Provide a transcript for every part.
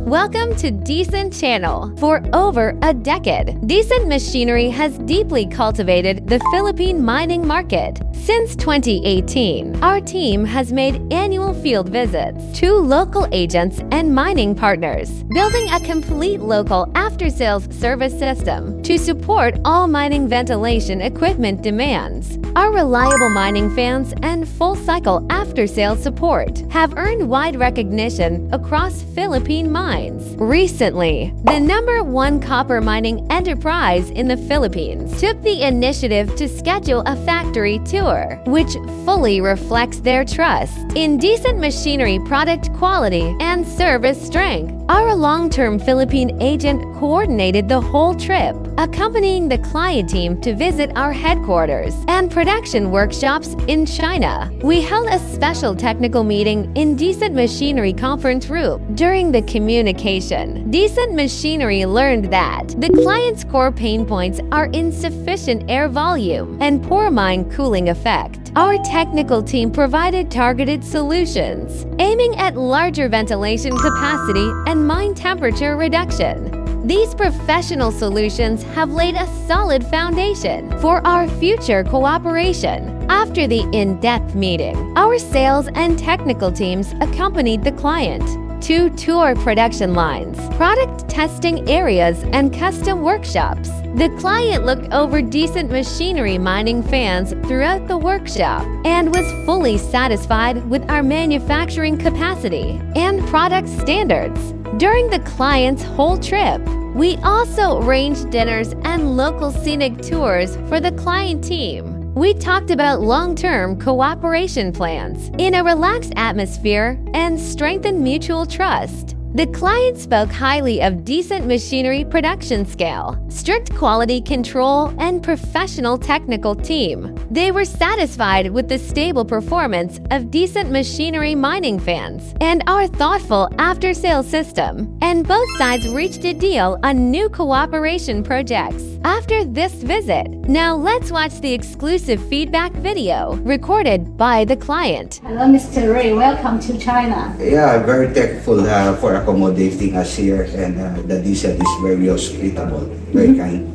Welcome to Decent Channel. For over a decade, Decent Machinery has deeply cultivated the Philippine mining market. Since 2018, our team has made annual field visits to local agents and mining partners, building a complete local after-sales service system to support all mining ventilation equipment demands. Our reliable mining fans and full-cycle after-sales support have earned wide recognition across Philippine mines. Recently, the #1 copper mining enterprise in the Philippines took the initiative to schedule a factory tour, which fully reflects their trust in Decent Machinery product quality and service strength. Our long-term Philippine agent coordinated the whole trip, accompanying the client team to visit our headquarters and production workshops in China. We held a special technical meeting in Decent Machinery conference room. During the communication, Decent Machinery learned that the client's core pain points are insufficient air volume and poor mine cooling effect. Our technical team provided targeted solutions, aiming at larger ventilation capacity and mine temperature reduction. These professional solutions have laid a solid foundation for our future cooperation. After the in-depth meeting, our sales and technical teams accompanied the client to tour production lines, product testing areas, and custom workshops. The client looked over Decent Machinery mining fans throughout the workshop and was fully satisfied with our manufacturing capacity and product standards. During the client's whole trip, we also arranged dinners and local scenic tours for the client team. We talked about long-term cooperation plans in a relaxed atmosphere and strengthened mutual trust. The client spoke highly of Decent Machinery production scale, strict quality control, and professional technical team. They were satisfied with the stable performance of Decent Machinery mining fans and our thoughtful after-sales system, and both sides reached a deal on new cooperation projects. After this visit, now let's watch the exclusive feedback video recorded by the client. Hello, Mr. Ray. Welcome to China. Yeah, I'm very thankful for accommodating us here, and the Decent is very hospitable, very kind.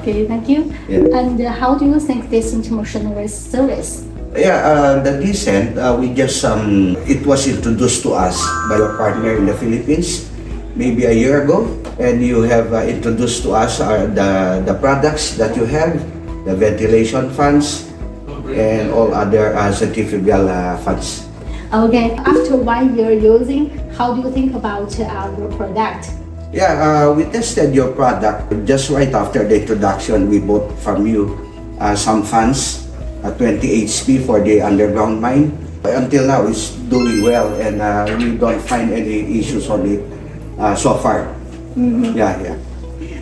Okay, thank you. Yeah. And how do you think Decent Machinery service? Yeah, the Decent, it was introduced to us by a partner in the Philippines maybe a year ago, and you have introduced to us the products that you have, the ventilation fans, and all other centrifugal fans. Okay, after 1 year using, how do you think about our product? Yeah, we tested your product just right after the introduction. We bought from you some fans, 20 HP for the underground mine. Until now, it's doing well, and we don't find any issues on it so far. Mm-hmm. Yeah.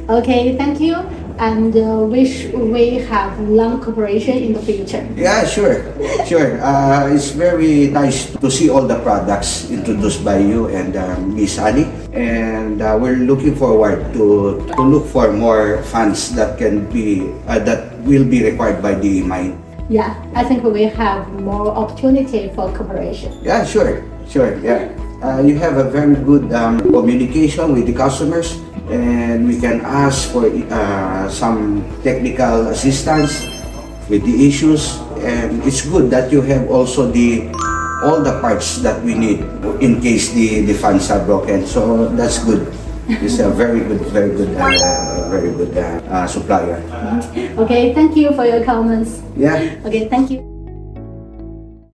Okay, thank you. And wish we have long cooperation in the future. Yeah, sure. It's very nice to see all the products introduced by you and Miss Annie, and we're looking forward to look for more funds that will be required by the mine. Yeah, I think we have more opportunity for cooperation. Yeah, sure. Yeah, you have a very good communication with the customers, and we can ask for some technical assistance with the issues, and it's good that you have also all the parts that we need in case the fans are broken. So that's good. It's a very good supplier. Okay, thank you for your comments. Yeah. Okay, thank you.